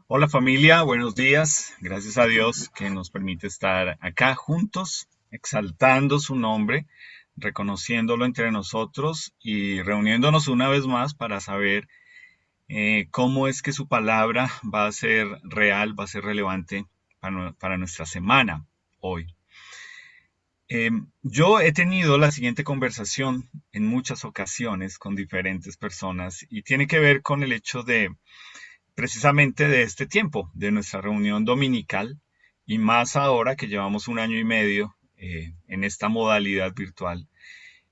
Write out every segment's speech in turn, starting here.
Hola familia, buenos días. Gracias a Dios que nos permite estar acá juntos, exaltando su nombre, reconociéndolo entre nosotros y reuniéndonos una vez más para saber cómo es que su palabra va a ser real, va a ser relevante para nuestra semana hoy. Yo he tenido la siguiente conversación en muchas ocasiones con diferentes personas y tiene que ver con el hecho de precisamente de este tiempo, de nuestra reunión dominical, y más ahora que llevamos un año y medio en esta modalidad virtual.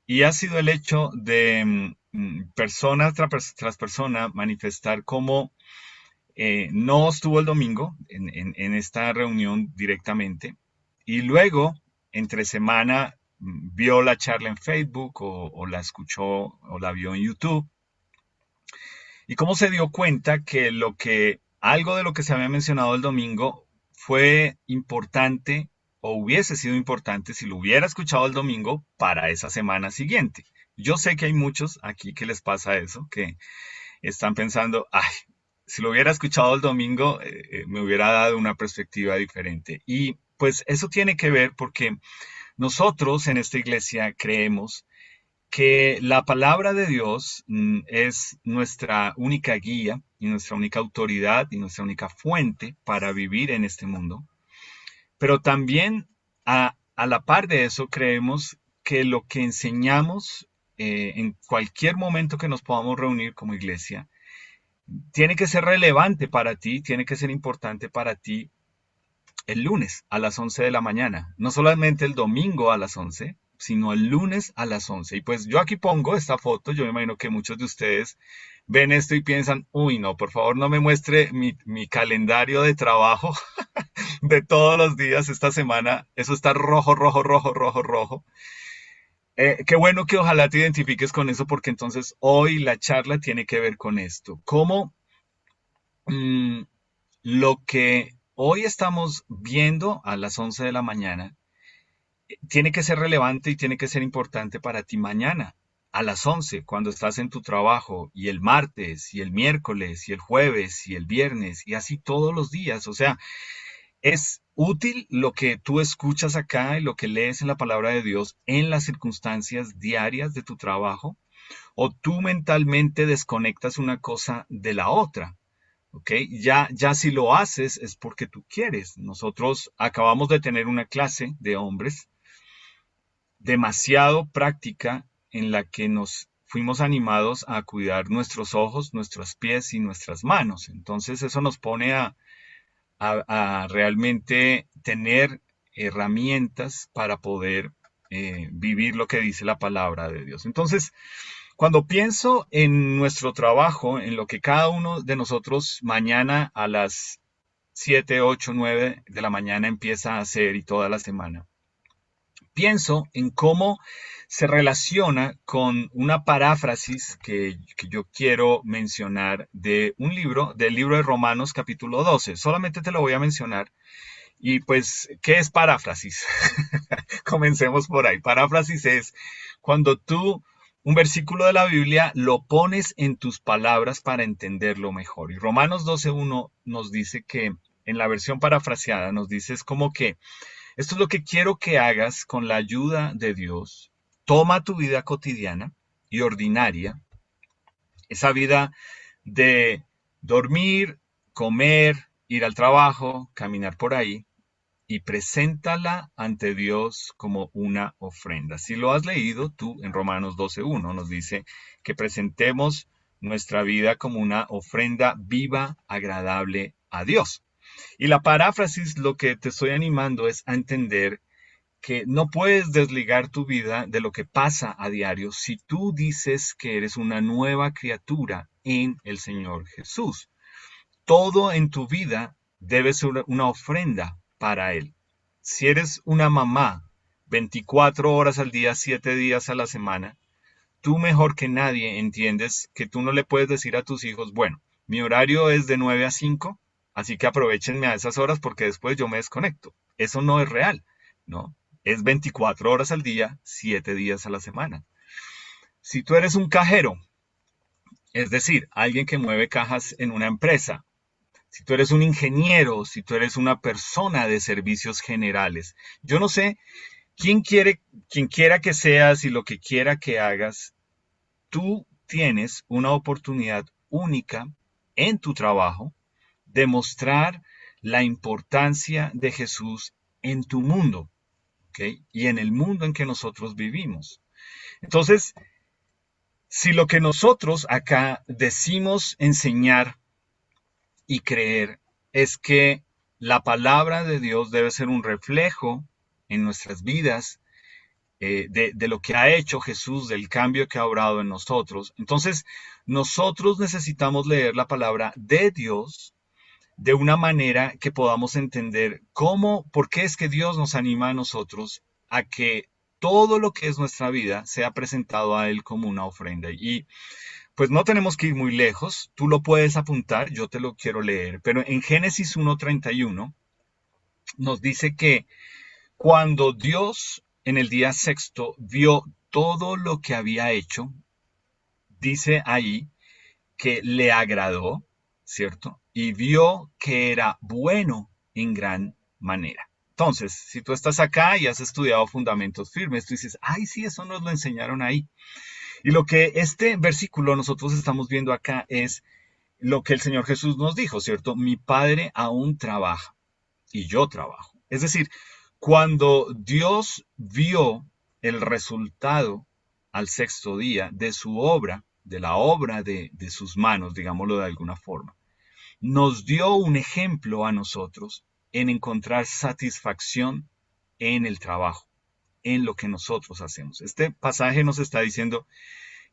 Y ha sido el hecho de persona tras persona manifestar cómo no estuvo el domingo en esta reunión directamente, y luego, entre semana, vio la charla en Facebook o la escuchó o la vio en YouTube y cómo se dio cuenta que algo de lo que se había mencionado el domingo fue importante o hubiese sido importante si lo hubiera escuchado el domingo para esa semana siguiente. Yo sé que hay muchos aquí que les pasa eso, que están pensando, ay, si lo hubiera escuchado el domingo, me hubiera dado una perspectiva diferente. Y pues eso tiene que ver porque nosotros en esta iglesia creemos que la palabra de Dios es nuestra única guía y nuestra única autoridad y nuestra única fuente para vivir en este mundo. Pero también a la par de eso creemos que lo que enseñamos en cualquier momento que nos podamos reunir como iglesia tiene que ser relevante para ti, tiene que ser importante para ti el lunes a las 11 de la mañana, no solamente el domingo a las 11, sino el lunes a las 11. Y pues yo aquí pongo esta foto, yo me imagino que muchos de ustedes ven esto y piensan, uy, no, por favor no me muestre mi calendario de trabajo de todos los días esta semana, eso está rojo, rojo, rojo, rojo, rojo. Qué bueno que ojalá te identifiques con eso porque entonces hoy la charla tiene que ver con esto. ¿Cómo mm, lo que hoy estamos viendo a las 11 de la mañana tiene que ser relevante y tiene que ser importante para ti mañana, a las 11 cuando estás en tu trabajo, y el martes, y el miércoles, y el jueves, y el viernes, y así todos los días? O sea, es útil lo que tú escuchas acá y lo que lees en la palabra de Dios en las circunstancias diarias de tu trabajo, o tú mentalmente desconectas una cosa de la otra. ¿Ok? Ya si lo haces es porque tú quieres. Nosotros acabamos de tener una clase de hombres demasiado práctica en la que nos fuimos animados a cuidar nuestros ojos, nuestros pies y nuestras manos. Entonces eso nos pone a realmente tener herramientas para poder vivir lo que dice la palabra de Dios. Entonces, cuando pienso en nuestro trabajo, en lo que cada uno de nosotros mañana a las 7, 8, 9 de la mañana empieza a hacer y toda la semana, pienso en cómo se relaciona con una paráfrasis que yo quiero mencionar de un libro, del libro de Romanos capítulo 12. Solamente te lo voy a mencionar. Y pues, ¿qué es paráfrasis? Comencemos por ahí. Paráfrasis es cuando tú un versículo de la Biblia lo pones en tus palabras para entenderlo mejor. Y Romanos 12:1 nos dice que, en la versión parafraseada, nos dice es como que esto es lo que quiero que hagas con la ayuda de Dios. Toma tu vida cotidiana y ordinaria, esa vida de dormir, comer, ir al trabajo, caminar por ahí, y preséntala ante Dios como una ofrenda. Si lo has leído tú en Romanos 12:1, nos dice que presentemos nuestra vida como una ofrenda viva, agradable a Dios. Y la paráfrasis lo que te estoy animando es a entender que no puedes desligar tu vida de lo que pasa a diario si tú dices que eres una nueva criatura en el Señor Jesús. Todo en tu vida debe ser una ofrenda para Él. Si eres una mamá 24 horas al día, 7 días a la semana, tú mejor que nadie entiendes que tú no le puedes decir a tus hijos, bueno, mi horario es de 9 a 5, así que aprovechenme a esas horas porque después yo me desconecto. Eso no es real, ¿no? Es 24 horas al día, 7 días a la semana. Si tú eres un cajero, es decir, alguien que mueve cajas en una empresa, si tú eres un ingeniero, si tú eres una persona de servicios generales. Yo no sé quién quiera que seas y lo que quiera que hagas, tú tienes una oportunidad única en tu trabajo de mostrar la importancia de Jesús en tu mundo, ¿ok? Y en el mundo en que nosotros vivimos. Entonces, si lo que nosotros acá decimos enseñar y creer es que la palabra de Dios debe ser un reflejo en nuestras vidas de lo que ha hecho Jesús, del cambio que ha obrado en nosotros. Entonces, nosotros necesitamos leer la palabra de Dios de una manera que podamos entender por qué es que Dios nos anima a nosotros a que todo lo que es nuestra vida sea presentado a Él como una ofrenda. Y pues no tenemos que ir muy lejos, tú lo puedes apuntar, yo te lo quiero leer, pero en Génesis 1:31 nos dice que cuando Dios en el día sexto vio todo lo que había hecho, dice ahí que le agradó, ¿cierto? Y vio que era bueno en gran manera. Entonces, si tú estás acá y has estudiado fundamentos firmes, tú dices, ay, sí, eso nos lo enseñaron ahí. Y lo que este versículo nosotros estamos viendo acá es lo que el Señor Jesús nos dijo, ¿cierto? Mi Padre aún trabaja y yo trabajo. Es decir, cuando Dios vio el resultado al sexto día de su obra, de la obra de sus manos, digámoslo de alguna forma, nos dio un ejemplo a nosotros en encontrar satisfacción en el trabajo, en lo que nosotros hacemos. Este pasaje nos está diciendo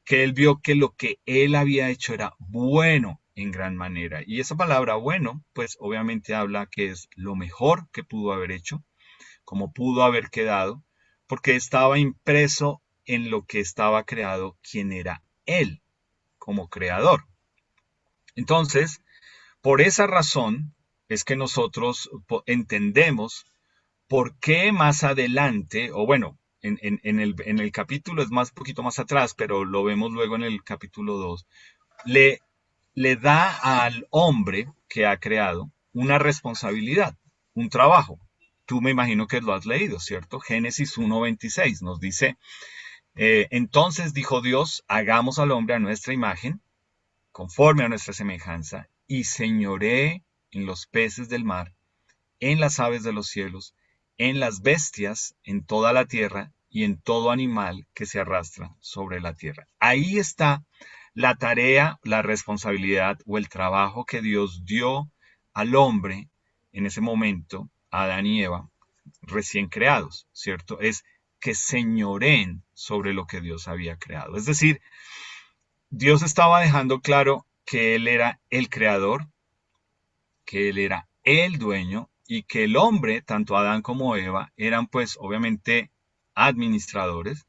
que él vio que lo que él había hecho era bueno en gran manera. Y esa palabra bueno, pues obviamente habla que es lo mejor que pudo haber hecho, como pudo haber quedado, porque estaba impreso en lo que estaba creado, quien era él como creador. Entonces, por esa razón es que nosotros entendemos por qué más adelante, o bueno, en el capítulo es más poquito más atrás, pero lo vemos luego en el capítulo 2, le, le da al hombre que ha creado una responsabilidad, un trabajo. Tú me imagino que lo has leído, ¿cierto? Génesis 1:26 nos dice, entonces dijo Dios, hagamos al hombre a nuestra imagen, conforme a nuestra semejanza, y señoree en los peces del mar, en las aves de los cielos, en las bestias, en toda la tierra y en todo animal que se arrastra sobre la tierra. Ahí está la tarea, la responsabilidad o el trabajo que Dios dio al hombre en ese momento, a Adán y Eva, recién creados, ¿cierto? Es que señoreen sobre lo que Dios había creado. Es decir, Dios estaba dejando claro que Él era el creador, que Él era el dueño y que el hombre, tanto Adán como Eva, eran pues obviamente administradores.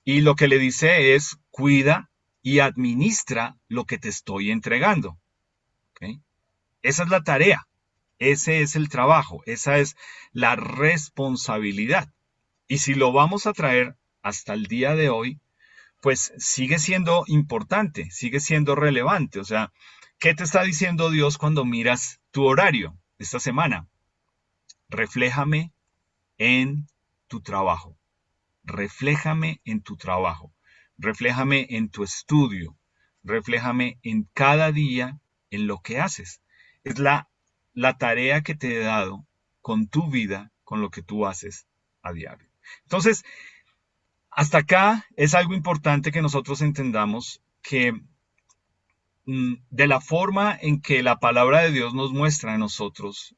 Y lo que le dice es, cuida y administra lo que te estoy entregando. ¿Ok? Esa es la tarea, ese es el trabajo, esa es la responsabilidad. Y si lo vamos a traer hasta el día de hoy, pues sigue siendo importante, sigue siendo relevante. O sea, ¿qué te está diciendo Dios cuando miras tu horario esta semana? Refléjame en tu trabajo, refléjame en tu trabajo, refléjame en tu estudio, refléjame en cada día en lo que haces. Es la tarea que te he dado con tu vida, con lo que tú haces a diario. Entonces, hasta acá es algo importante que nosotros entendamos que de la forma en que la palabra de Dios nos muestra a nosotros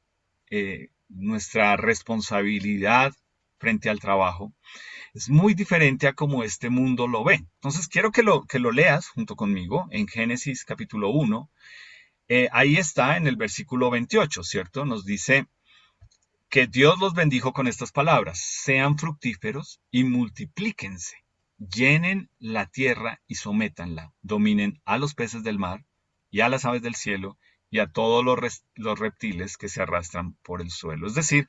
nuestra responsabilidad frente al trabajo, es muy diferente a como este mundo lo ve. Entonces quiero que lo leas junto conmigo en Génesis capítulo 1. Ahí está en el versículo 28, ¿cierto? Nos dice que Dios los bendijo con estas palabras, sean fructíferos y multiplíquense, llenen la tierra y sométanla, dominen a los peces del mar y a las aves del cielo y a todos los reptiles que se arrastran por el suelo. Es decir,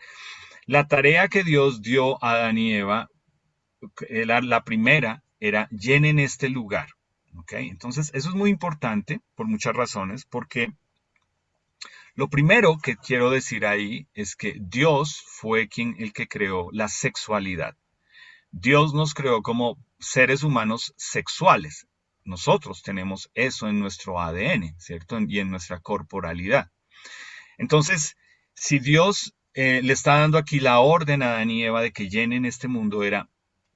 la tarea que Dios dio a Adán y Eva, la primera era llenen este lugar. ¿Ok? Entonces, eso es muy importante por muchas razones, porque Lo primero que quiero decir ahí es que Dios fue el que creó la sexualidad. Dios nos creó como seres humanos sexuales. Nosotros tenemos eso en nuestro ADN, ¿cierto? Y en nuestra corporalidad. Entonces, si Dios le está dando aquí la orden a Adán y Eva de que llenen este mundo, era,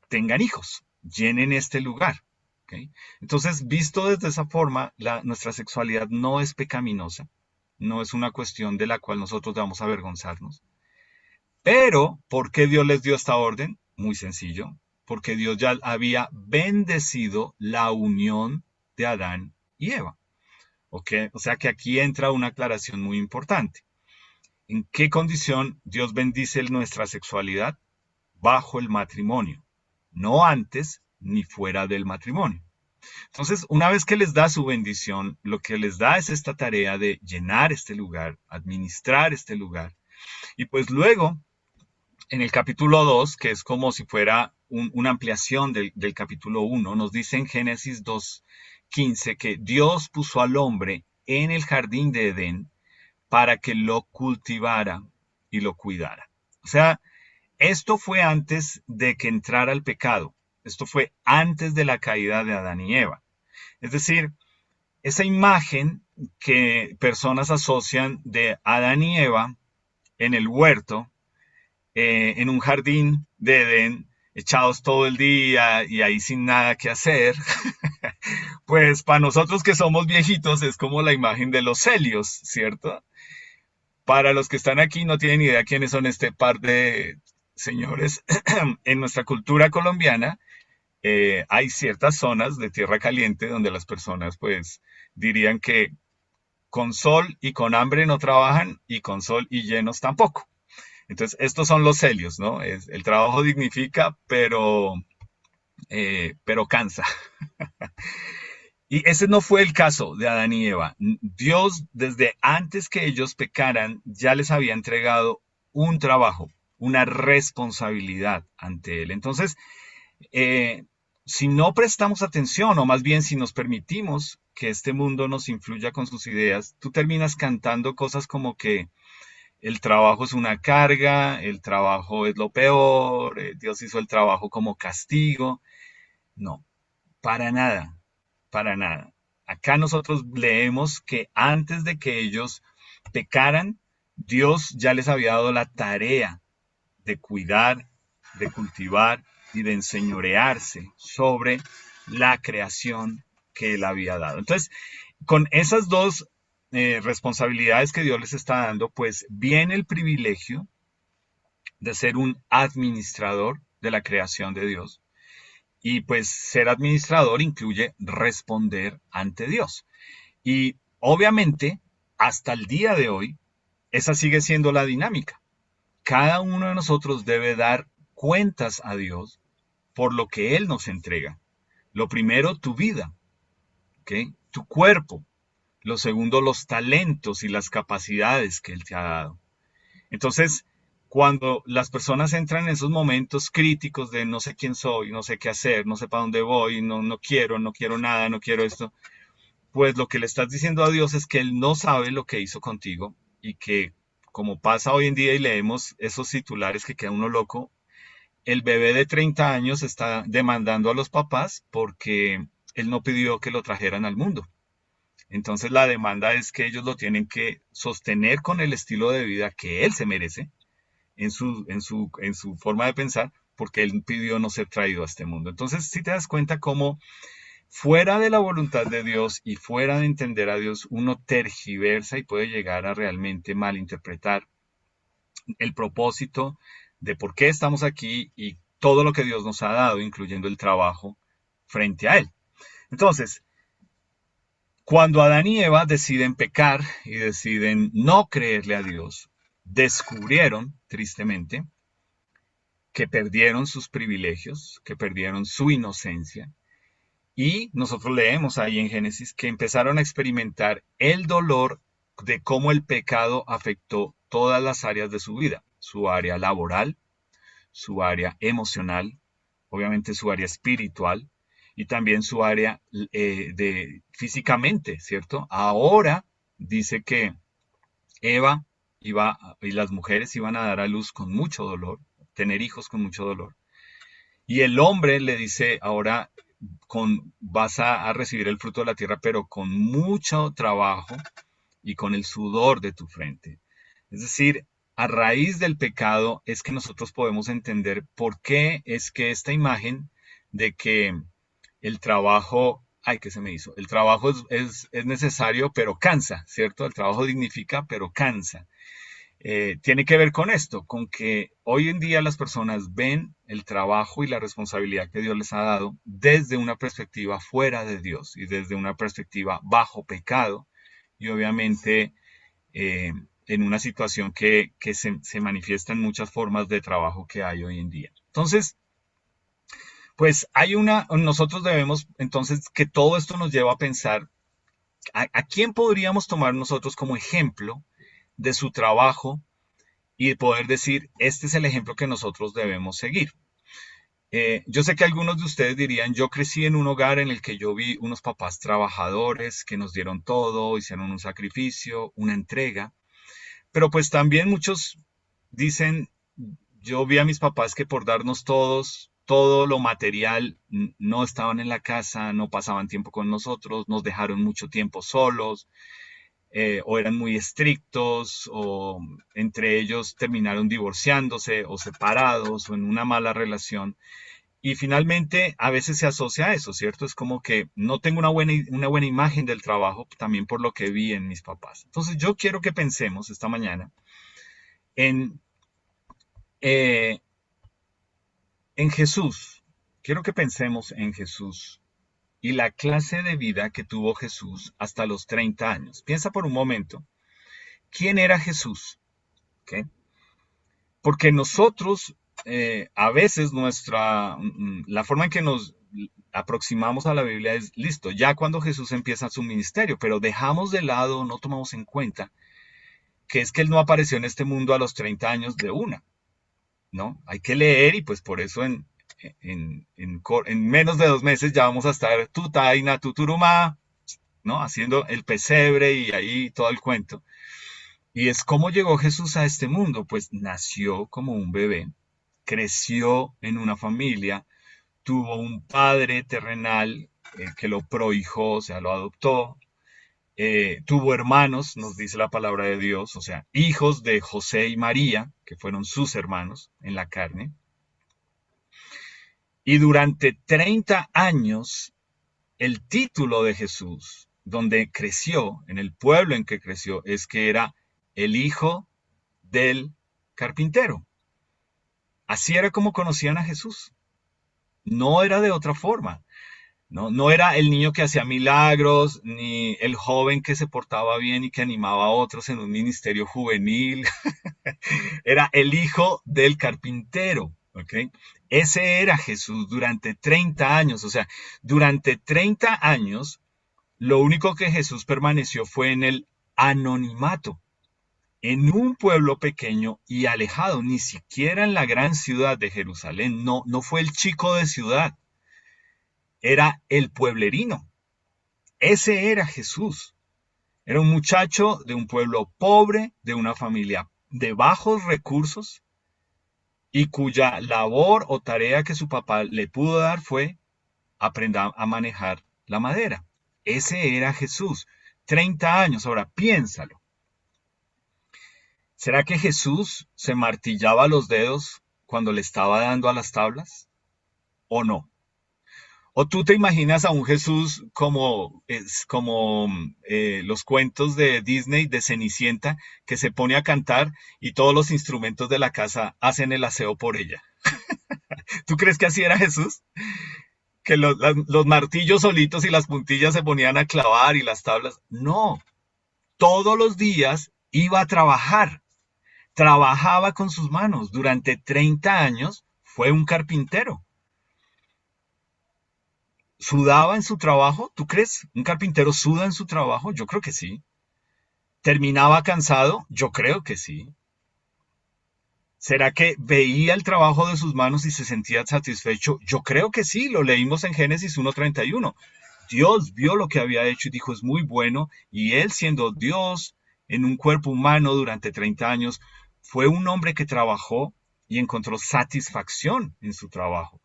tengan hijos, llenen este lugar. ¿Ok? Entonces, visto desde esa forma, nuestra sexualidad no es pecaminosa, no es una cuestión de la cual nosotros debamos avergonzarnos. Pero, ¿por qué Dios les dio esta orden? Muy sencillo, porque Dios ya había bendecido la unión de Adán y Eva. ¿Ok? O sea que aquí entra una aclaración muy importante. ¿En qué condición Dios bendice nuestra sexualidad? Bajo el matrimonio, no antes ni fuera del matrimonio. Entonces, una vez que les da su bendición, lo que les da es esta tarea de llenar este lugar, administrar este lugar. Y pues luego, en el capítulo 2, que es como si fuera una ampliación del capítulo 1, nos dice en Génesis 2:15 que Dios puso al hombre en el jardín de Edén para que lo cultivara y lo cuidara. O sea, esto fue antes de que entrara el pecado. Esto fue antes de la caída de Adán y Eva. Es decir, esa imagen que personas asocian de Adán y Eva en el huerto, en un jardín de Edén, echados todo el día y ahí sin nada que hacer, pues para nosotros que somos viejitos es como la imagen de los celios, ¿cierto? Para los que están aquí no tienen idea quiénes son este par de señores. En nuestra cultura colombiana hay ciertas zonas de tierra caliente donde las personas pues dirían que con sol y con hambre no trabajan y con sol y llenos tampoco. Entonces, estos son los celios, ¿no? El trabajo dignifica, pero cansa. Y ese no fue el caso de Adán y Eva. Dios, desde antes que ellos pecaran, ya les había entregado un trabajo, una responsabilidad ante Él. Entonces, eh, si no prestamos atención, o más bien si nos permitimos que este mundo nos influya con sus ideas, tú terminas cantando cosas como que el trabajo es una carga, el trabajo es lo peor, Dios hizo el trabajo como castigo. No, para nada, para nada. Acá nosotros leemos que antes de que ellos pecaran, Dios ya les había dado la tarea de cuidar, de cultivar y de enseñorearse sobre la creación que Él había dado. Entonces, con esas dos responsabilidades que Dios les está dando, pues viene el privilegio de ser un administrador de la creación de Dios. Y pues ser administrador incluye responder ante Dios. Y obviamente, hasta el día de hoy, esa sigue siendo la dinámica. Cada uno de nosotros debe dar cuentas a Dios por lo que Él nos entrega. Lo primero, tu vida, ¿ok? Tu cuerpo. Lo segundo, los talentos y las capacidades que Él te ha dado. Entonces, cuando las personas entran en esos momentos críticos de no sé quién soy, no sé qué hacer, no sé para dónde voy, no quiero nada, no quiero esto, pues lo que le estás diciendo a Dios es que Él no sabe lo que hizo contigo y que, como pasa hoy en día y leemos esos titulares que queda uno loco, el bebé de 30 años está demandando a los papás porque él no pidió que lo trajeran al mundo. Entonces la demanda es que ellos lo tienen que sostener con el estilo de vida que él se merece en su forma de pensar porque él pidió no ser traído a este mundo. Entonces, si te das cuenta cómo fuera de la voluntad de Dios y fuera de entender a Dios, uno tergiversa y puede llegar a realmente malinterpretar el propósito de por qué estamos aquí y todo lo que Dios nos ha dado, incluyendo el trabajo frente a Él. Entonces, cuando Adán y Eva deciden pecar y deciden no creerle a Dios, descubrieron, tristemente, que perdieron sus privilegios, que perdieron su inocencia. Y nosotros leemos ahí en Génesis que empezaron a experimentar el dolor de cómo el pecado afectó todas las áreas de su vida, su área laboral, su área emocional, obviamente su área espiritual y también su área de físicamente, ¿cierto? Ahora dice que Eva y las mujeres iban a dar a luz con mucho dolor, tener hijos con mucho dolor. Y el hombre le dice, ahora vas a recibir el fruto de la tierra, pero con mucho trabajo y con el sudor de tu frente. Es decir, a raíz del pecado es que nosotros podemos entender por qué es que esta imagen de que el trabajo, ay, ¿qué se me hizo? El trabajo es necesario, pero cansa, ¿cierto? El trabajo dignifica, pero cansa. Tiene que ver con esto, con que hoy en día las personas ven el trabajo y la responsabilidad que Dios les ha dado desde una perspectiva fuera de Dios y desde una perspectiva bajo pecado y obviamente eh, en una situación que se manifiesta en muchas formas de trabajo que hay hoy en día. Entonces, pues nosotros debemos, entonces, que todo esto nos lleva a pensar a quién podríamos tomar nosotros como ejemplo de su trabajo y poder decir, este es el ejemplo que nosotros debemos seguir. Yo sé que algunos de ustedes dirían, yo crecí en un hogar en el que yo vi unos papás trabajadores que nos dieron todo, hicieron un sacrificio, una entrega, pero pues también muchos dicen, yo vi a mis papás que por darnos todo lo material, no estaban en la casa, no pasaban tiempo con nosotros, nos dejaron mucho tiempo solos, o eran muy estrictos, o entre ellos terminaron divorciándose o separados o en una mala relación. Y finalmente a veces se asocia a eso, ¿cierto? Es como que no tengo una buena imagen del trabajo también por lo que vi en mis papás. Entonces yo quiero que pensemos esta mañana en, eh, en Jesús. Quiero que pensemos en Jesús y la clase de vida que tuvo Jesús hasta los 30 años. Piensa por un momento, ¿quién era Jesús? ¿Okay? Porque nosotros, a veces la forma en que nos aproximamos a la Biblia es listo, ya cuando Jesús empieza su ministerio, pero dejamos de lado, no tomamos en cuenta que es que Él no apareció en este mundo a los 30 años de una, ¿no? Hay que leer y pues por eso en menos de 2 meses ya vamos a estar tutaina, tuturumá, ¿no? Haciendo el pesebre y ahí todo el cuento. Y es cómo llegó Jesús a este mundo, pues nació como un bebé, creció en una familia, tuvo un padre terrenal que lo prohijó, o sea, lo adoptó, tuvo hermanos, nos dice la palabra de Dios, o sea, hijos de José y María, que fueron sus hermanos en la carne, y durante 30 años el título de Jesús, donde creció, en el pueblo en que creció, es que era el hijo del carpintero. Así era como conocían a Jesús. No era de otra forma. No, no era el niño que hacía milagros, ni el joven que se portaba bien y que animaba a otros en un ministerio juvenil. Era el hijo del carpintero. ¿Ok? Ese era Jesús durante 30 años. O sea, durante 30 años, lo único que Jesús permaneció fue en el anonimato, en un pueblo pequeño y alejado, ni siquiera en la gran ciudad de Jerusalén. No, no fue el chico de ciudad, era el pueblerino. Ese era Jesús. Era un muchacho de un pueblo pobre, de una familia de bajos recursos y cuya labor o tarea que su papá le pudo dar fue aprender a manejar la madera. Ese era Jesús. 30 años. Ahora piénsalo. ¿Será que Jesús se martillaba los dedos cuando le estaba dando a las tablas? ¿O no? ¿O tú te imaginas a un Jesús como los cuentos de Disney de Cenicienta que se pone a cantar y todos los instrumentos de la casa hacen el aseo por ella? ¿Tú crees que así era Jesús? Que los martillos solitos y las puntillas se ponían a clavar y las tablas. No, todos los días iba a trabajar. Trabajaba con sus manos. Durante 30 años fue un carpintero. ¿Sudaba en su trabajo? ¿Tú crees? ¿Un carpintero suda en su trabajo? Yo creo que sí. ¿Terminaba cansado? Yo creo que sí. ¿Será que veía el trabajo de sus manos y se sentía satisfecho? Yo creo que sí, lo leímos en Génesis 1:31. Dios vio lo que había hecho y dijo, es muy bueno, y él siendo Dios en un cuerpo humano durante 30 años, fue un hombre que trabajó y encontró satisfacción en su trabajo.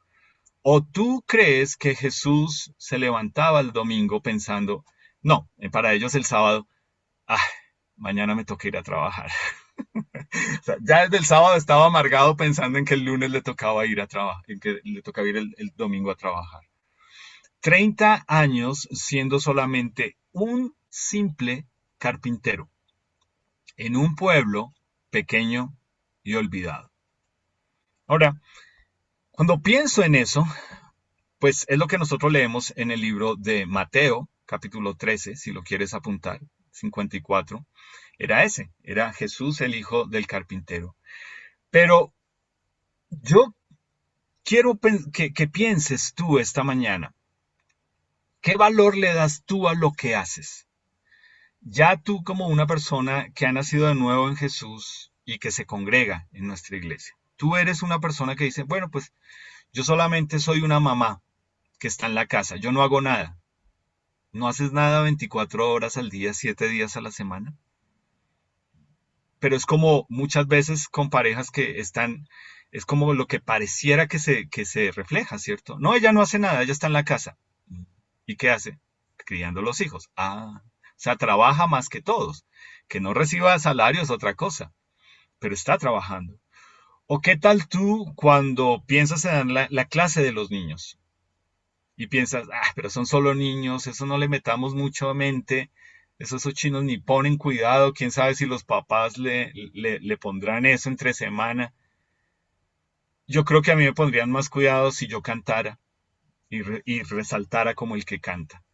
¿O tú crees que Jesús se levantaba el domingo pensando, no, para ellos el sábado, ah, mañana me toca ir a trabajar? O sea, ya desde el sábado estaba amargado pensando en que el lunes le tocaba ir a trabajar, en que le tocaba ir el domingo a trabajar. 30 años siendo solamente un simple carpintero en un pueblo pequeño y olvidado. Ahora, cuando pienso en eso, pues es lo que nosotros leemos en el libro de Mateo, capítulo 13, si lo quieres apuntar, 54. Era Jesús el hijo del carpintero. Pero yo quiero que pienses tú esta mañana, ¿qué valor le das tú a lo que haces? Ya tú como una persona que ha nacido de nuevo en Jesús y que se congrega en nuestra iglesia. Tú eres una persona que dice, bueno, pues yo solamente soy una mamá que está en la casa, yo no hago nada. ¿No haces nada 24 horas al día, 7 días a la semana? Pero es como muchas veces con parejas que están, es como lo que pareciera que se refleja, ¿cierto? No, ella no hace nada, ella está en la casa. ¿Y qué hace? Criando los hijos. Ah, o sea, trabaja más que todos. Que no reciba salario es otra cosa, pero está trabajando. ¿O qué tal tú cuando piensas en la clase de los niños? Y piensas, pero son solo niños, eso no le metamos mucho a mente, esos chinos ni ponen cuidado, quién sabe si los papás le pondrán eso entre semana. Yo creo que a mí me pondrían más cuidado si yo cantara y resaltara como el que canta.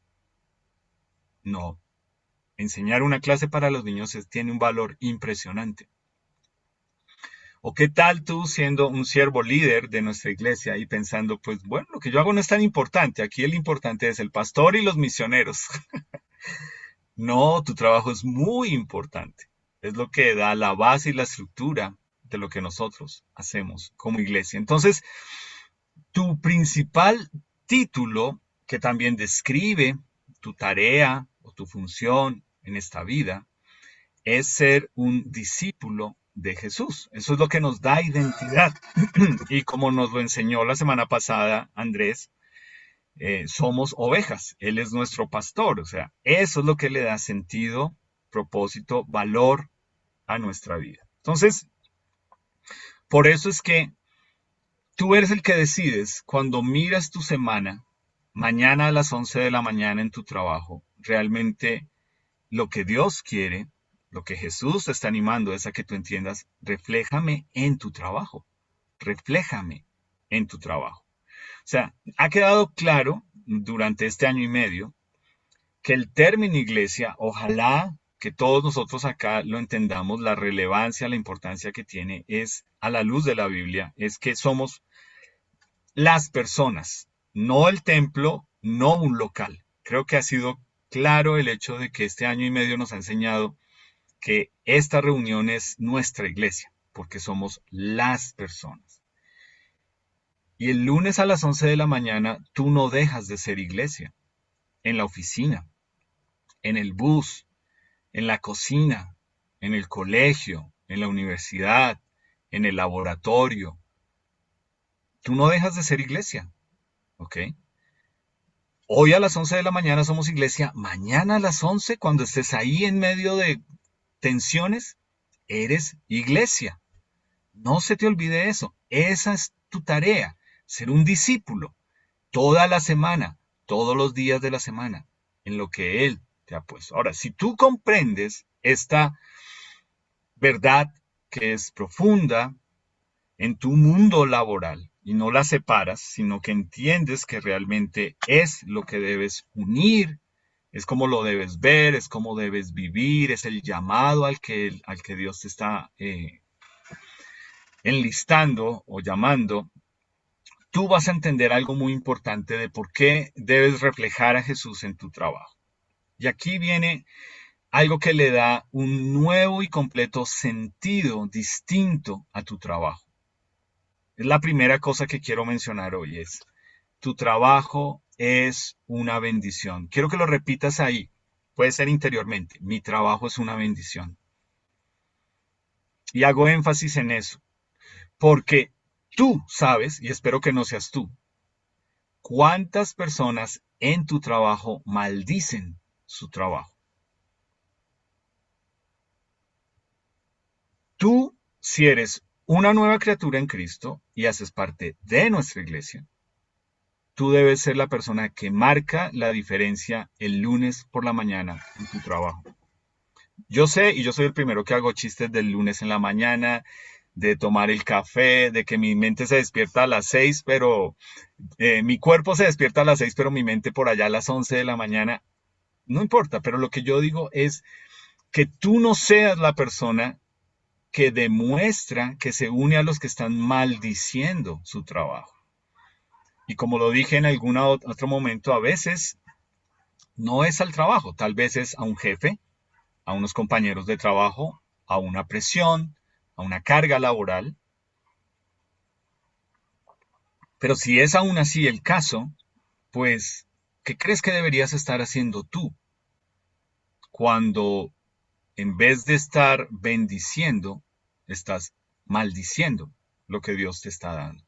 No, enseñar una clase para los niños tiene un valor impresionante. ¿O qué tal tú siendo un siervo líder de nuestra iglesia y pensando, pues bueno, lo que yo hago no es tan importante, aquí el importante es el pastor y los misioneros? No, tu trabajo es muy importante. Es lo que da la base y la estructura de lo que nosotros hacemos como iglesia. Entonces, tu principal título, que también describe tu tarea o tu función en esta vida, es ser un discípulo de Jesús. Eso es lo que nos da identidad. Y como nos lo enseñó la semana pasada Andrés, somos ovejas. Él es nuestro pastor. O sea, eso es lo que le da sentido, propósito, valor a nuestra vida. Entonces, por eso es que tú eres el que decides cuando miras tu semana, mañana a las 11 de la mañana en tu trabajo, realmente lo que Dios quiere, lo que Jesús te está animando es a que tú entiendas, refléjame en tu trabajo, refléjame en tu trabajo. O sea, ha quedado claro durante este año y medio que el término iglesia, ojalá que todos nosotros acá lo entendamos, la relevancia, la importancia que tiene es a la luz de la Biblia, es que somos las personas, no el templo, no un local. Creo que ha sido claro el hecho de que este año y medio nos ha enseñado que esta reunión es nuestra iglesia, porque somos las personas. Y el lunes a las 11 de la mañana tú no dejas de ser iglesia, en la oficina, en el bus, en la cocina, en el colegio, en la universidad, en el laboratorio. Tú no dejas de ser iglesia, ¿ok? Hoy a las 11 de la mañana somos iglesia, mañana a las 11, cuando estés ahí en medio de tensiones, eres iglesia. No se te olvide eso. Esa es tu tarea, ser un discípulo toda la semana, todos los días de la semana, en lo que Él te ha puesto. Ahora, si tú comprendes esta verdad que es profunda en tu mundo laboral y no la separas, sino que entiendes que realmente es lo que debes unir, es como lo debes ver, es como debes vivir, es el llamado al que Dios te está enlistando o llamando, tú vas a entender algo muy importante de por qué debes reflejar a Jesús en tu trabajo. Y aquí viene algo que le da un nuevo y completo sentido distinto a tu trabajo. Es la primera cosa que quiero mencionar hoy, es tu trabajo es una bendición. Quiero que lo repitas ahí. Puede ser interiormente. Mi trabajo es una bendición. Y hago énfasis en eso, porque tú sabes, y espero que no seas tú, cuántas personas en tu trabajo maldicen su trabajo. Tú, si eres una nueva criatura en Cristo y haces parte de nuestra iglesia, tú debes ser la persona que marca la diferencia el lunes por la mañana en tu trabajo. Yo sé, y yo soy el primero que hago chistes del lunes en la mañana, de tomar el café, de que mi mente se despierta a las 6, pero mi cuerpo se despierta a las 6, pero mi mente por allá a las 11 de la mañana. No importa, pero lo que yo digo es que tú no seas la persona que demuestra que se une a los que están maldiciendo su trabajo. Y como lo dije en algún otro momento, a veces no es al trabajo, tal vez es a un jefe, a unos compañeros de trabajo, a una presión, a una carga laboral. Pero si es aún así el caso, pues, ¿qué crees que deberías estar haciendo tú cuando en vez de estar bendiciendo, estás maldiciendo lo que Dios te está dando?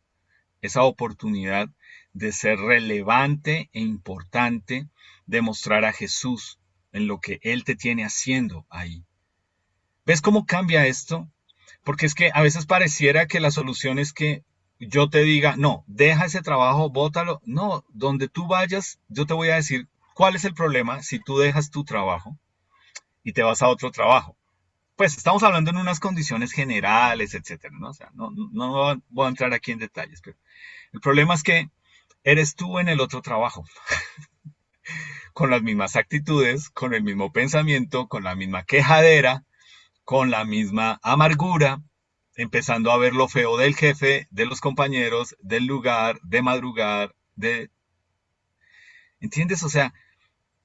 Esa oportunidad de ser relevante e importante, de mostrar a Jesús en lo que Él te tiene haciendo ahí. ¿Ves cómo cambia esto? Porque es que a veces pareciera que la solución es que yo te diga, no, deja ese trabajo, bótalo. No, donde tú vayas, yo te voy a decir cuál es el problema si tú dejas tu trabajo y te vas a otro trabajo. Pues estamos hablando en unas condiciones generales, etcétera, ¿no? O sea, no voy a entrar aquí en detalles, pero el problema es que eres tú en el otro trabajo, con las mismas actitudes, con el mismo pensamiento, con la misma quejadera, con la misma amargura, empezando a ver lo feo del jefe, de los compañeros, del lugar, de madrugar, de... ¿Entiendes? O sea,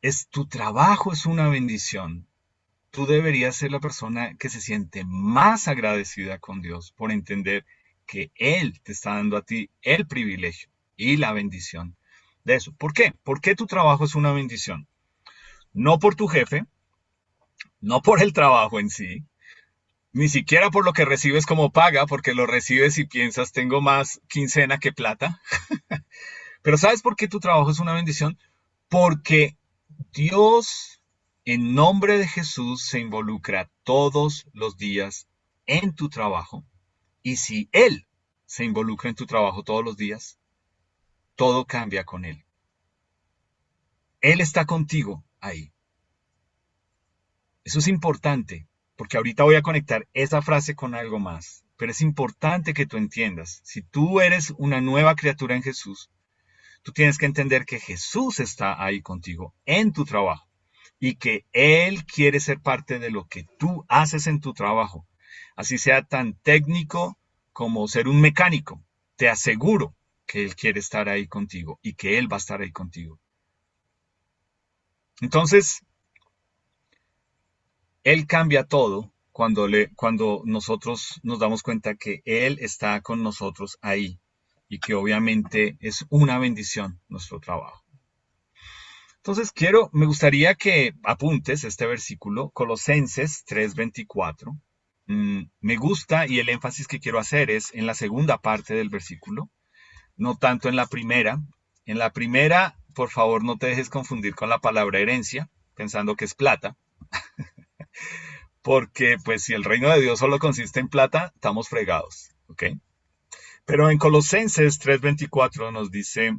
es tu trabajo es una bendición. Tú deberías ser la persona que se siente más agradecida con Dios por entender que Él te está dando a ti el privilegio y la bendición de eso. ¿Por qué? ¿Por qué tu trabajo es una bendición? No por tu jefe, no por el trabajo en sí, ni siquiera por lo que recibes como paga, porque lo recibes y piensas, tengo más quincena que plata. Pero ¿sabes por qué tu trabajo es una bendición? Porque Dios, en nombre de Jesús, se involucra todos los días en tu trabajo. Y si Él se involucra en tu trabajo todos los días, todo cambia con Él. Él está contigo ahí. Eso es importante, porque ahorita voy a conectar esa frase con algo más. Pero es importante que tú entiendas, si tú eres una nueva criatura en Jesús, tú tienes que entender que Jesús está ahí contigo en tu trabajo y que Él quiere ser parte de lo que tú haces en tu trabajo. Así sea tan técnico como ser un mecánico. Te aseguro que Él quiere estar ahí contigo y que Él va a estar ahí contigo. Entonces, Él cambia todo cuando nosotros nos damos cuenta que Él está con nosotros ahí y que obviamente es una bendición nuestro trabajo. Entonces me gustaría que apuntes este versículo, Colosenses 3:24. Me gusta y el énfasis que quiero hacer es en la segunda parte del versículo, no tanto en la primera. En la primera, por favor, no te dejes confundir con la palabra herencia, pensando que es plata, porque pues si el reino de Dios solo consiste en plata, estamos fregados, ¿ok? Pero en Colosenses 3:24 nos dice,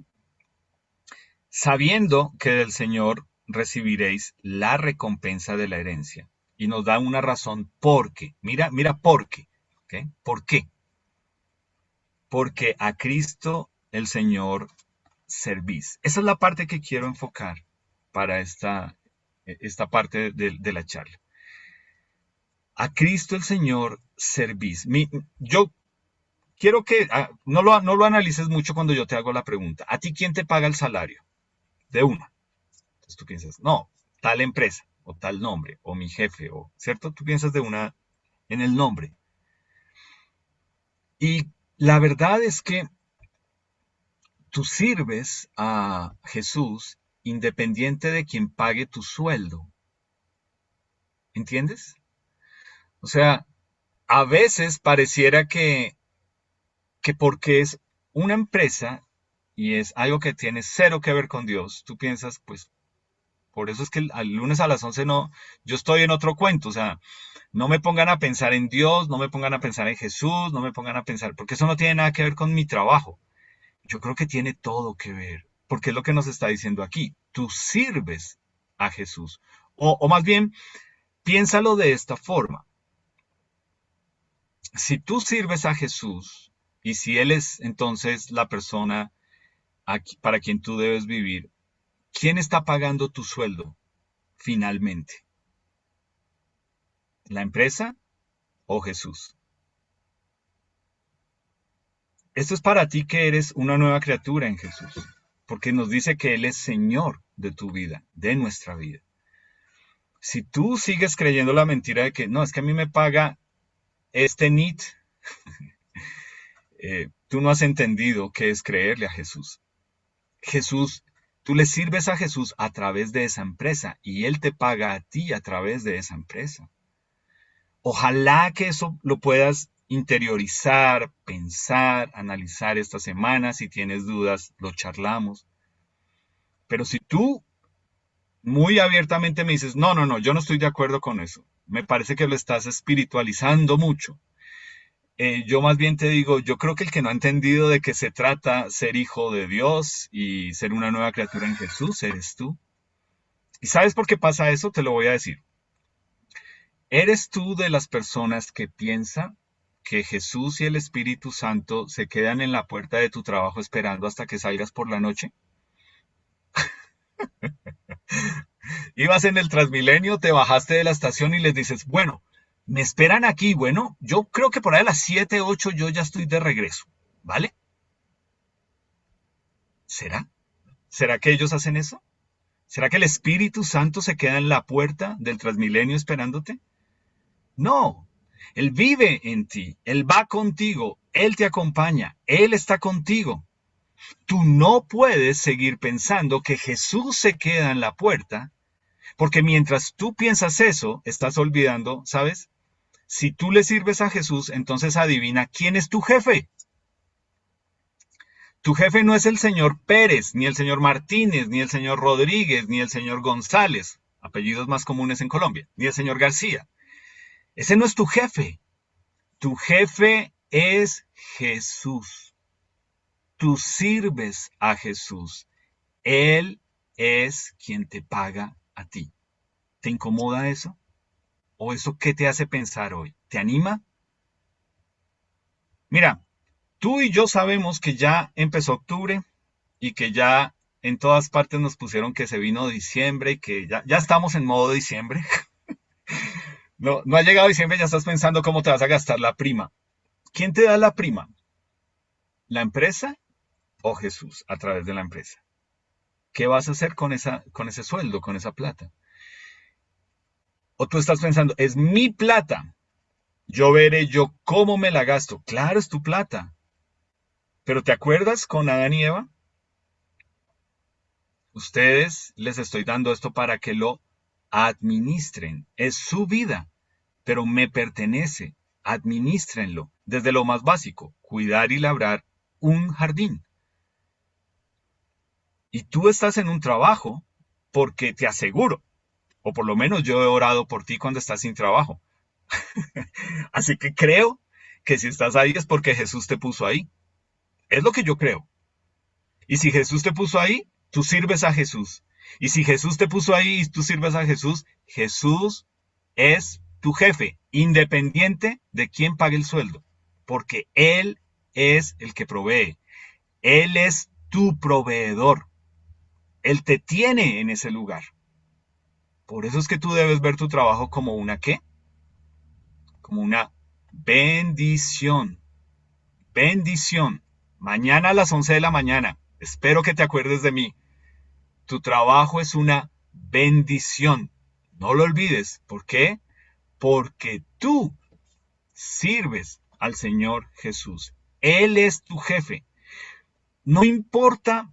sabiendo que del Señor recibiréis la recompensa de la herencia. Y nos da una razón por qué. Mira por qué. ¿Okay? ¿Por qué? Porque a Cristo el Señor servís. Esa es la parte que quiero enfocar para esta parte de la charla. A Cristo el Señor servís. Yo quiero que no lo analices mucho cuando yo te hago la pregunta. ¿A ti quién te paga el salario? De una. Entonces tú piensas, no, tal empresa, o tal nombre, o mi jefe, o, ¿cierto? Tú piensas de una en el nombre. Y la verdad es que tú sirves a Jesús independiente de quien pague tu sueldo. ¿Entiendes? O sea, A veces pareciera que porque es una empresa y es algo que tiene cero que ver con Dios, tú piensas, pues, por eso es que el lunes a las 11 no, yo estoy en otro cuento, o sea, no me pongan a pensar en Dios, no me pongan a pensar en Jesús, no me pongan a pensar, porque eso no tiene nada que ver con mi trabajo. Yo creo que tiene todo que ver, porque es lo que nos está diciendo aquí. Tú sirves a Jesús. O más bien, piénsalo de esta forma. Si tú sirves a Jesús y si Él es entonces la persona para quien tú debes vivir, ¿quién está pagando tu sueldo finalmente? ¿La empresa o Jesús? Esto es para ti que eres una nueva criatura en Jesús, porque nos dice que Él es Señor de tu vida, de nuestra vida. Si tú sigues creyendo la mentira de que no, es que a mí me paga este NIT, tú no has entendido qué es creerle a Jesús. Jesús, tú le sirves a Jesús a través de esa empresa y Él te paga a ti a través de esa empresa. Ojalá que eso lo puedas interiorizar, pensar, analizar esta semana. Si tienes dudas, lo charlamos. Pero si tú muy abiertamente me dices, no, no, no, yo no estoy de acuerdo con eso. Me parece que lo estás espiritualizando mucho. Yo más bien te digo, yo creo que el que no ha entendido de qué se trata ser hijo de Dios y ser una nueva criatura en Jesús, eres tú. ¿Y sabes por qué pasa eso? Te lo voy a decir. ¿Eres tú de las personas que piensa que Jesús y el Espíritu Santo se quedan en la puerta de tu trabajo esperando hasta que salgas por la noche? Ibas en el Transmilenio, te bajaste de la estación y les dices, bueno, me esperan aquí, bueno, yo creo que por ahí a las 7, 8 yo ya estoy de regreso, ¿vale? ¿Será? ¿Será que ellos hacen eso? ¿Será que el Espíritu Santo se queda en la puerta del Transmilenio esperándote? No, Él vive en ti, Él va contigo, Él te acompaña, Él está contigo. Tú no puedes seguir pensando que Jesús se queda en la puerta, porque mientras tú piensas eso, estás olvidando, ¿sabes? Si tú le sirves a Jesús, entonces adivina quién es tu jefe. Tu jefe no es el señor Pérez, ni el señor Martínez, ni el señor Rodríguez, ni el señor González, apellidos más comunes en Colombia, ni el señor García. Ese no es tu jefe. Tu jefe es Jesús. Tú sirves a Jesús. Él es quien te paga a ti. ¿Te incomoda eso? ¿O eso qué te hace pensar hoy? ¿Te anima? Mira, tú y yo sabemos que ya empezó octubre y que ya en todas partes nos pusieron que se vino diciembre y que ya estamos en modo diciembre. No, no ha llegado diciembre, ya estás pensando cómo te vas a gastar la prima. ¿Quién te da la prima? ¿La empresa o Jesús a través de la empresa? ¿Qué vas a hacer con ese sueldo, con esa plata? O tú estás pensando, es mi plata, yo veré yo cómo me la gasto. Claro, es tu plata. Pero ¿te acuerdas con Adán y Eva? Ustedes les estoy dando esto para que lo administren. Es su vida, pero me pertenece. Administrenlo. Desde lo más básico, cuidar y labrar un jardín. Y tú estás en un trabajo porque te aseguro, o por lo menos yo he orado por ti cuando estás sin trabajo. Así que creo que si estás ahí es porque Jesús te puso ahí. Es lo que yo creo. Y si Jesús te puso ahí, tú sirves a Jesús. Y si Jesús te puso ahí y tú sirves a Jesús, Jesús es tu jefe, independiente de quién pague el sueldo. Porque Él es el que provee. Él es tu proveedor. Él te tiene en ese lugar. Por eso es que tú debes ver tu trabajo como una ¿qué? Como una bendición. Bendición. Mañana a las 11 de la mañana. Espero que te acuerdes de mí. Tu trabajo es una bendición. No lo olvides. ¿Por qué? Porque tú sirves al Señor Jesús. Él es tu jefe. No importa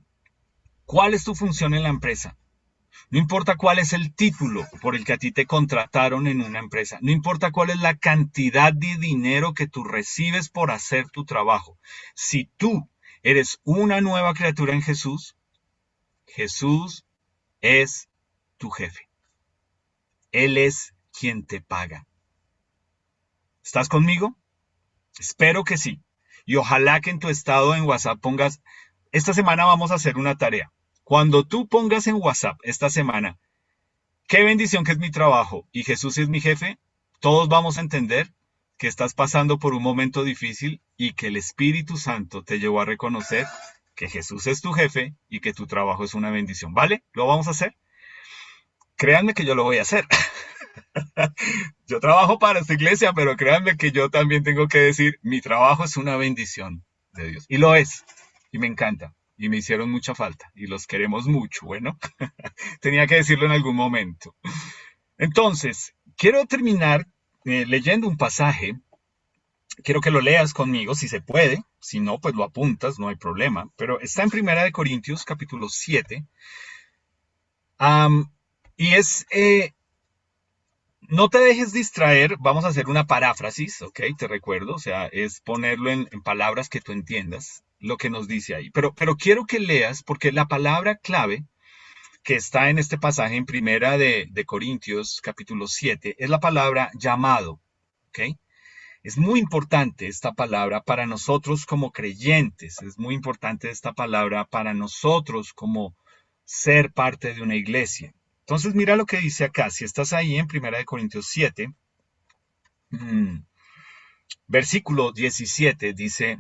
cuál es tu función en la empresa. No importa cuál es el título por el que a ti te contrataron en una empresa. No importa cuál es la cantidad de dinero que tú recibes por hacer tu trabajo. Si tú eres una nueva criatura en Jesús, Jesús es tu jefe. Él es quien te paga. ¿Estás conmigo? Espero que sí. Y ojalá que en tu estado en WhatsApp pongas, esta semana vamos a hacer una tarea. Cuando tú pongas en WhatsApp esta semana, qué bendición que es mi trabajo y Jesús es mi jefe, todos vamos a entender que estás pasando por un momento difícil y que el Espíritu Santo te llevó a reconocer que Jesús es tu jefe y que tu trabajo es una bendición. ¿Vale? ¿Lo vamos a hacer? Créanme que yo lo voy a hacer. Yo trabajo para esta iglesia, pero créanme que yo también tengo que decir, mi trabajo es una bendición de Dios. Y lo es. Y me encanta. Y me hicieron mucha falta. Y los queremos mucho. Bueno, tenía que decirlo en algún momento. Entonces, quiero terminar leyendo un pasaje. Quiero que lo leas conmigo, si se puede. Si no, pues lo apuntas, no hay problema. Pero está en Primera de Corintios, capítulo 7. Y es no te dejes distraer, vamos a hacer una paráfrasis, ¿ok? Te recuerdo, o sea, es ponerlo en palabras que tú entiendas lo que nos dice ahí. Pero quiero que leas, porque la palabra clave que está en este pasaje en Primera de Corintios, capítulo 7, es la palabra llamado, ¿ok? Es muy importante esta palabra para nosotros como creyentes, es muy importante esta palabra para nosotros como ser parte de una iglesia. Entonces mira lo que dice acá, si estás ahí en 1 Corintios 7, versículo 17 dice,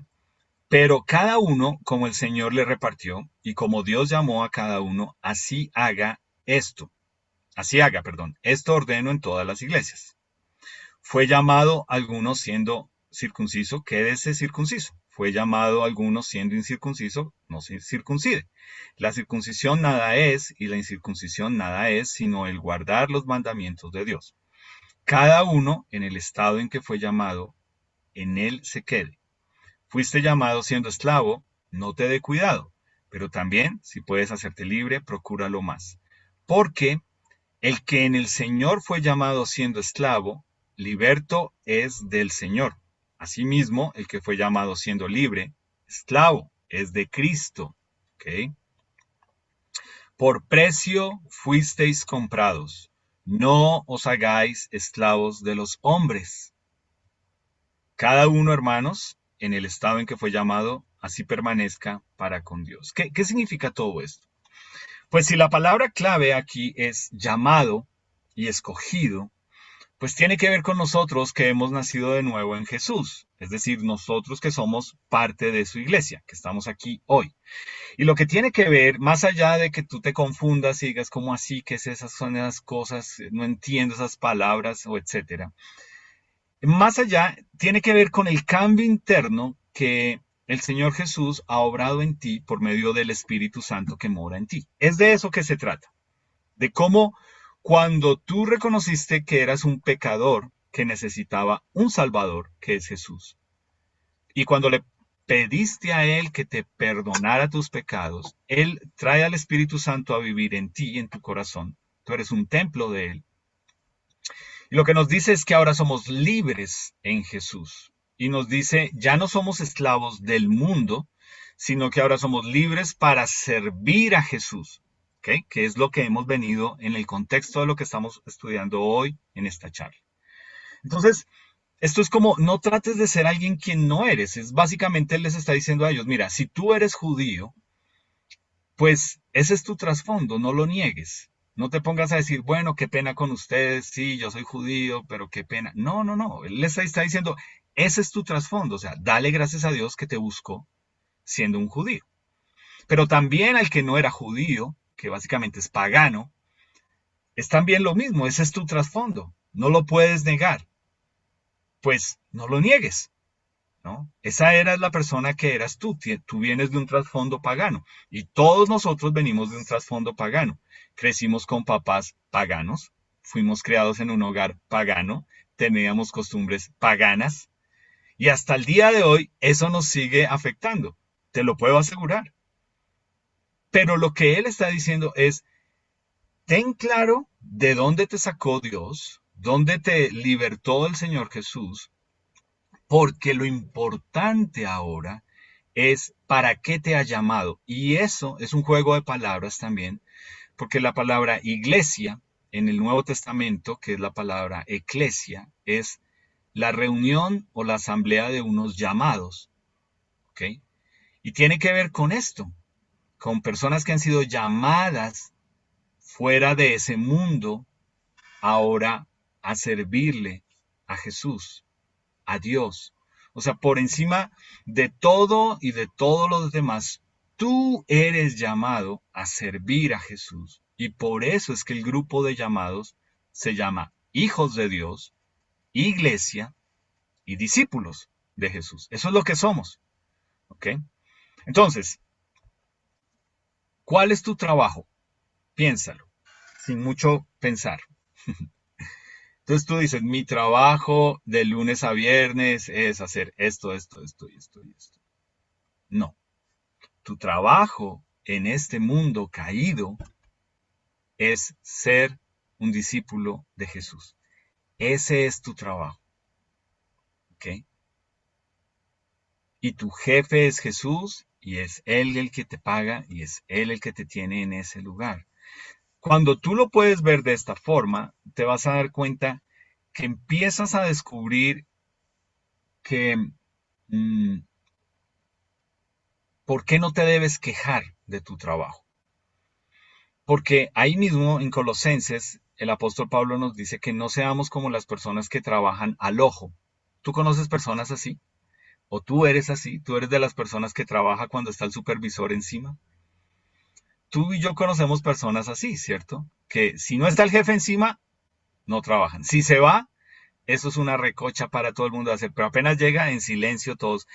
pero cada uno como el Señor le repartió y como Dios llamó a cada uno, esto ordeno en todas las iglesias. Fue llamado alguno siendo circunciso, quédese circunciso. Fue llamado alguno siendo incircunciso, no se circuncide. La circuncisión nada es y la incircuncisión nada es, sino el guardar los mandamientos de Dios. Cada uno en el estado en que fue llamado, en él se quede. Fuiste llamado siendo esclavo, no te dé cuidado, pero también, si puedes hacerte libre, procúralo más. Porque el que en el Señor fue llamado siendo esclavo, liberto es del Señor. Asimismo, el que fue llamado siendo libre, esclavo, es de Cristo. ¿Okay? Por precio fuisteis comprados. No os hagáis esclavos de los hombres. Cada uno, hermanos, en el estado en que fue llamado, así permanezca para con Dios. ¿Qué significa todo esto? Pues si la palabra clave aquí es llamado y escogido, pues tiene que ver con nosotros que hemos nacido de nuevo en Jesús, es decir, nosotros que somos parte de su iglesia, que estamos aquí hoy. Y lo que tiene que ver, más allá de que tú te confundas y digas, ¿cómo así? ¿Qué es esas? Son esas cosas, no entiendo esas palabras, o etcétera. Más allá, tiene que ver con el cambio interno que el Señor Jesús ha obrado en ti por medio del Espíritu Santo que mora en ti. Es de eso que se trata, de cómo cuando tú reconociste que eras un pecador que necesitaba un Salvador, que es Jesús, y cuando le pediste a Él que te perdonara tus pecados, Él trae al Espíritu Santo a vivir en ti y en tu corazón. Tú eres un templo de Él. Y lo que nos dice es que ahora somos libres en Jesús. Y nos dice, ya no somos esclavos del mundo, sino que ahora somos libres para servir a Jesús. ¿Okay? Que es lo que hemos venido en el contexto de lo que estamos estudiando hoy en esta charla. Entonces, esto es como, no trates de ser alguien quien no eres. Es básicamente, él les está diciendo a ellos, mira, si tú eres judío, pues ese es tu trasfondo, no lo niegues. No te pongas a decir, bueno, qué pena con ustedes, sí, yo soy judío, pero qué pena. No, no, no. Él les está diciendo, ese es tu trasfondo. O sea, dale gracias a Dios que te buscó siendo un judío. Pero también al que no era judío, que básicamente es pagano, es también lo mismo, ese es tu trasfondo. No lo puedes negar. Pues no lo niegues. ¿No? Esa era la persona que eras tú. Tú vienes de un trasfondo pagano y todos nosotros venimos de un trasfondo pagano. Crecimos con papás paganos, fuimos criados en un hogar pagano, teníamos costumbres paganas y hasta el día de hoy eso nos sigue afectando. Te lo puedo asegurar. Pero lo que él está diciendo es, Ten claro de dónde te sacó Dios, dónde te libertó el Señor Jesús, porque lo importante ahora es para qué te ha llamado. Y eso es un juego de palabras también, porque la palabra iglesia en el Nuevo Testamento, que es la palabra eclesia, es la reunión o la asamblea de unos llamados. ¿Ok? Y tiene que ver con esto, con personas que han sido llamadas fuera de ese mundo ahora a servirle a Jesús, a Dios. O sea, por encima de todo y de todos los demás, tú eres llamado a servir a Jesús. Y por eso es que el grupo de llamados se llama hijos de Dios, iglesia y discípulos de Jesús. Eso es lo que somos. ¿Ok? Entonces, ¿cuál es tu trabajo? Piénsalo, sin mucho pensar. Entonces tú dices, mi trabajo de lunes a viernes es hacer esto, esto, esto y esto y esto. No, tu trabajo en este mundo caído es ser un discípulo de Jesús. Ese es tu trabajo. ¿Ok? Y tu jefe es Jesús y es Él el que te paga y es Él el que te tiene en ese lugar. Cuando tú lo puedes ver de esta forma, te vas a dar cuenta que empiezas a descubrir que mm, ¿por qué no te debes quejar de tu trabajo? Porque ahí mismo en Colosenses, el apóstol Pablo nos dice que no seamos como las personas que trabajan al ojo. ¿Tú conoces personas así? ¿O tú eres así? ¿Tú eres de las personas que trabaja cuando está el supervisor encima? Tú y yo conocemos personas así, ¿cierto? Que si no está el jefe encima, no trabajan. Si se va, eso es una recocha para todo el mundo hacer, pero apenas llega en silencio todos.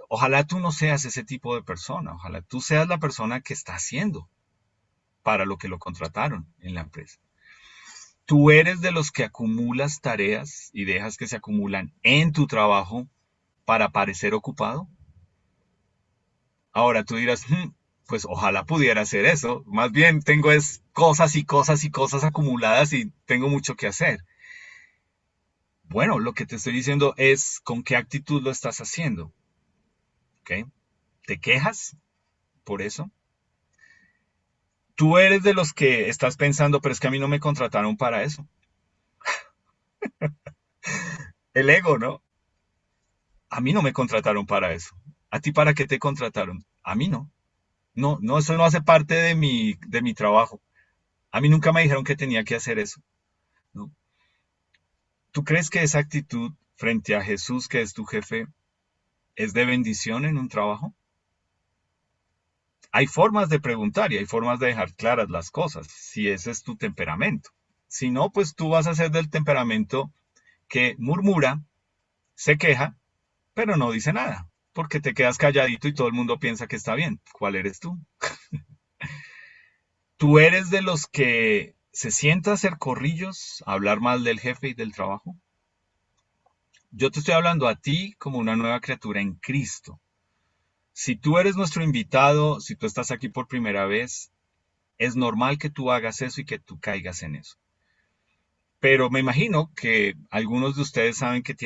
Ojalá tú no seas ese tipo de persona, ojalá tú seas la persona que está haciendo para lo que lo contrataron en la empresa. Tú eres de los que acumulas tareas y dejas que se acumulan en tu trabajo para parecer ocupado. Ahora tú dirás, pues ojalá pudiera hacer eso. Más bien tengo es cosas y cosas y cosas acumuladas y tengo mucho que hacer. Bueno, lo que te estoy diciendo es con qué actitud lo estás haciendo. ¿Ok? ¿Te quejas por eso? Tú eres de los que estás pensando, pero es que a mí no me contrataron para eso. El ego, ¿no? A mí no me contrataron para eso. ¿A ti para qué te contrataron? A mí no. No, no, eso no hace parte de mi trabajo. A mí nunca me dijeron que tenía que hacer eso, ¿no? ¿Tú crees que esa actitud frente a Jesús, que es tu jefe, es de bendición en un trabajo? Hay formas de preguntar y hay formas de dejar claras las cosas, si ese es tu temperamento. Si no, pues tú vas a ser del temperamento que murmura, se queja, pero no dice nada, porque te quedas calladito y todo el mundo piensa que está bien. ¿Cuál eres tú? ¿Tú eres de los que se sienta a hacer corrillos, a hablar mal del jefe y del trabajo? Yo te estoy hablando a ti como una nueva criatura en Cristo. Si tú eres nuestro invitado, si tú estás aquí por primera vez, es normal que tú hagas eso y que tú caigas en eso. Pero me imagino que algunos de ustedes saben que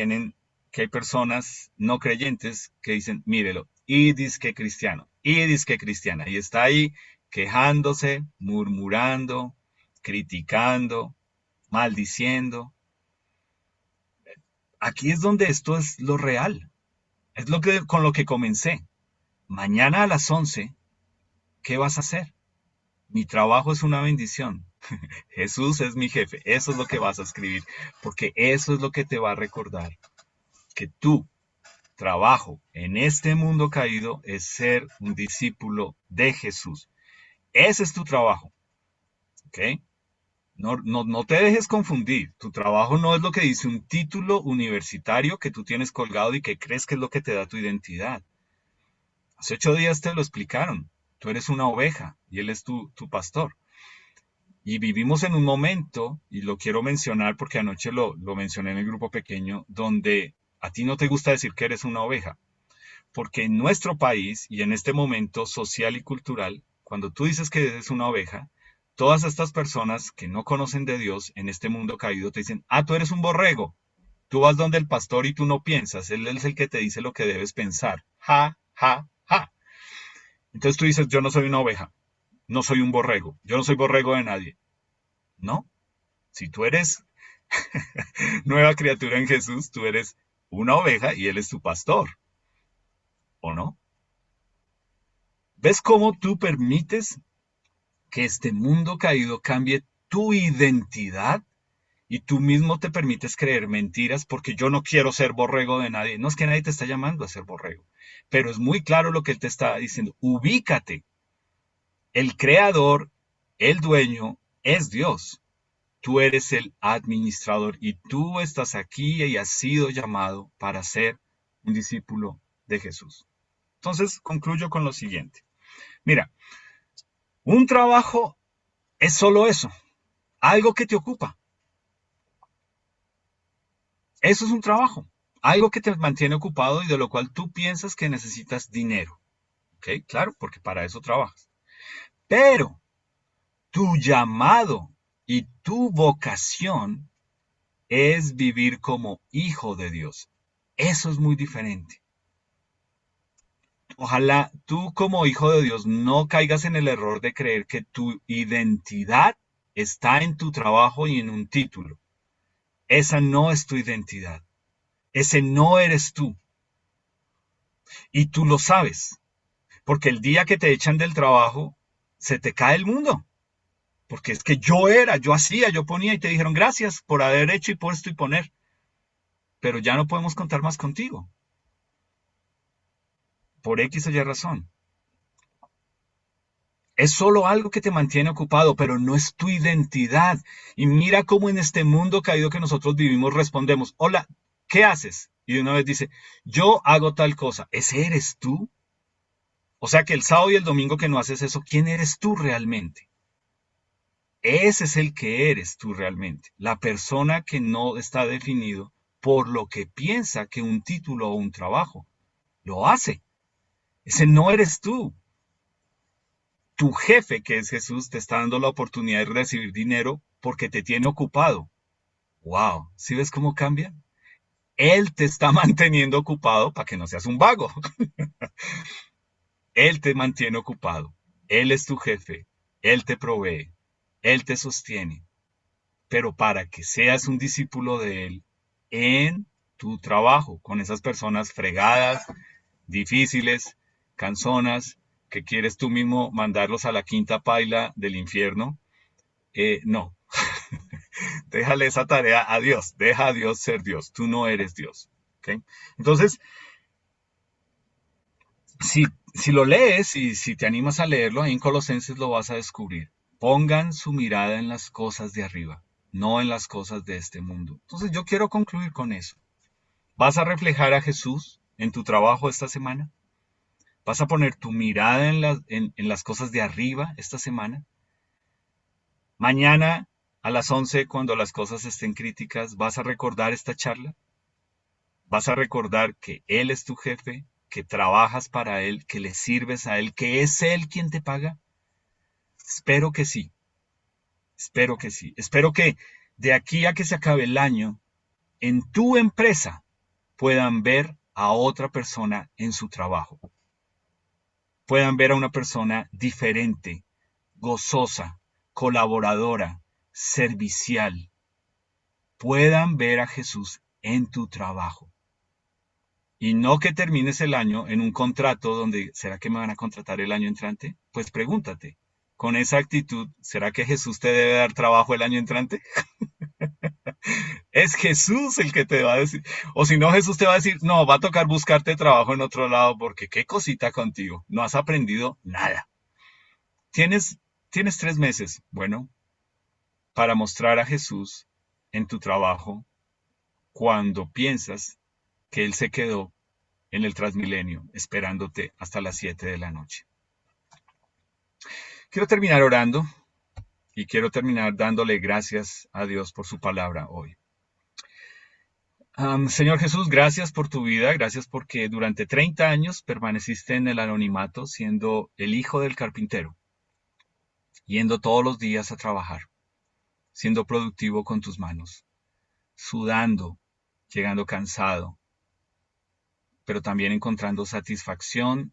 hay personas no creyentes que dicen, mírelo, y disque cristiano, y disque cristiana, y está ahí quejándose, murmurando, criticando, maldiciendo. Aquí es donde esto es lo real. Es lo que con lo que comencé. Mañana a las 11, ¿qué vas a hacer? Mi trabajo es una bendición. Jesús es mi jefe. Eso es lo que vas a escribir, porque eso es lo que te va a recordar que tu trabajo en este mundo caído es ser un discípulo de Jesús. Ese es tu trabajo, ¿ok? No, no, no te dejes confundir. Tu trabajo no es lo que dice un título universitario que tú tienes colgado y que crees que es lo que te da tu identidad. Hace 8 días te lo explicaron. Tú eres una oveja y él es tu pastor. Y vivimos en un momento, y lo quiero mencionar porque anoche lo mencioné en el grupo pequeño, donde a ti no te gusta decir que eres una oveja. Porque en nuestro país y en este momento social y cultural, cuando tú dices que eres una oveja, Todas estas personas que no conocen de Dios en este mundo caído te dicen, ah, tú eres un borrego. Tú vas donde el pastor y tú no piensas. Él es el que te dice lo que debes pensar. Ja, ja, ja. Entonces tú dices, yo no soy una oveja. No soy un borrego. Yo no soy borrego de nadie. No. Si tú eres nueva criatura en Jesús, tú eres una oveja y Él es tu pastor. ¿O no? ¿Ves cómo tú permites que este mundo caído cambie tu identidad? Y tú mismo te permites creer mentiras porque yo no quiero ser borrego de nadie. No es que nadie te está llamando a ser borrego, pero es muy claro lo que él te está diciendo. Ubícate. El creador, el dueño, es Dios. Tú eres el administrador y tú estás aquí y has sido llamado para ser un discípulo de Jesús. Entonces, concluyo con lo siguiente. Mira, un trabajo es solo eso, algo que te ocupa. Eso es un trabajo, algo que te mantiene ocupado y de lo cual tú piensas que necesitas dinero. ¿Ok? Claro, porque para eso trabajas. Pero tu llamado y tu vocación es vivir como hijo de Dios. Eso es muy diferente. Ojalá tú como hijo de Dios no caigas en el error de creer que tu identidad está en tu trabajo y en un título. Esa no es tu identidad. Ese no eres tú. Y tú lo sabes. Porque el día que te echan del trabajo, se te cae el mundo. Porque es que yo hacía, yo ponía y te dijeron gracias por haber hecho y puesto y poner. Pero ya no podemos contar más contigo. Por X o Y razón. Es solo algo que te mantiene ocupado, pero no es tu identidad. Y mira cómo en este mundo caído que nosotros vivimos respondemos, hola, ¿qué haces? Y de una vez dice, yo hago tal cosa. ¿Ese eres tú? O sea que el sábado y el domingo que no haces eso, ¿quién eres tú realmente? Ese es el que eres tú realmente. La persona que no está definido por lo que piensa que un título o un trabajo lo hace. Ese no eres tú. Tu jefe, que es Jesús, te está dando la oportunidad de recibir dinero porque te tiene ocupado. Wow, ¿sí ves cómo cambia? Él te está manteniendo ocupado para que no seas un vago. Él te mantiene ocupado. Él es tu jefe. Él te provee. Él te sostiene. Pero para que seas un discípulo de Él en tu trabajo, con esas personas fregadas, difíciles, canzonas, que quieres tú mismo mandarlos a la quinta paila del infierno, no, déjale esa tarea a Dios, deja a Dios ser Dios, tú no eres Dios. ¿Okay? Entonces, si lo lees y si te animas a leerlo, ahí en Colosenses lo vas a descubrir. Pongan su mirada en las cosas de arriba, no en las cosas de este mundo. Entonces yo quiero concluir con eso. ¿Vas a reflejar a Jesús en tu trabajo esta semana? ¿Vas a poner tu mirada en las cosas de arriba esta semana? Mañana a las 11, cuando las cosas estén críticas, ¿vas a recordar esta charla? ¿Vas a recordar que Él es tu jefe, que trabajas para Él, que le sirves a Él, que es Él quien te paga? Espero que sí, espero que sí. Espero que de aquí a que se acabe el año, en tu empresa puedan ver a otra persona en su trabajo. Puedan ver a una persona diferente, gozosa, colaboradora, servicial. Puedan ver a Jesús en tu trabajo. Y no que termines el año en un contrato donde, ¿será que me van a contratar el año entrante? Pues pregúntate, con esa actitud, ¿será que Jesús te debe dar trabajo el año entrante? Es Jesús el que te va a decir. O si no, Jesús te va a decir, no, va a tocar buscarte trabajo en otro lado porque qué cosita contigo. No has aprendido nada. Tienes, tienes 3 meses, bueno, para mostrar a Jesús en tu trabajo cuando piensas que Él se quedó en el Transmilenio esperándote hasta las 7 de la noche. Quiero terminar orando y quiero terminar dándole gracias a Dios por su palabra hoy. Señor Jesús, gracias por tu vida, gracias porque durante 30 años permaneciste en el anonimato siendo el hijo del carpintero. yendo todos los días a trabajar, siendo productivo con tus manos, sudando, llegando cansado, pero también encontrando satisfacción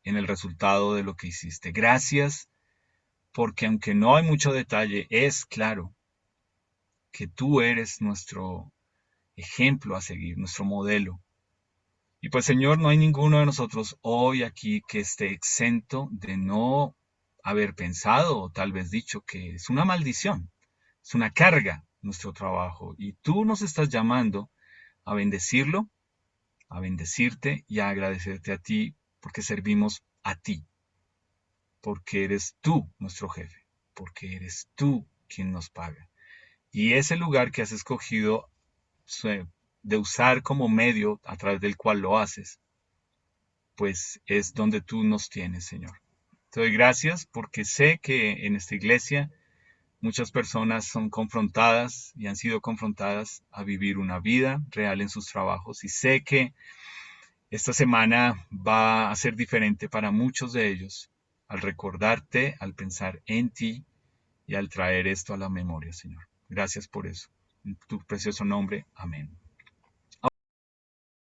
en el resultado de lo que hiciste. Gracias, porque aunque no hay mucho detalle, es claro que tú eres nuestro ejemplo a seguir, nuestro modelo. Y pues Señor, no hay ninguno de nosotros hoy aquí que esté exento de no haber pensado o tal vez dicho que es una maldición, es una carga nuestro trabajo. Y tú nos estás llamando a bendecirlo, a bendecirte y a agradecerte a ti porque servimos a ti, porque eres tú nuestro jefe, porque eres tú quien nos paga. Y ese lugar que has escogido de usar como medio a través del cual lo haces, pues es donde tú nos tienes, Señor. Te doy gracias porque sé que en esta iglesia muchas personas son confrontadas y han sido confrontadas a vivir una vida real en sus trabajos y sé que esta semana va a ser diferente para muchos de ellos al recordarte, al pensar en ti y al traer esto a la memoria, Señor. Gracias por eso. En tu precioso nombre. Amén.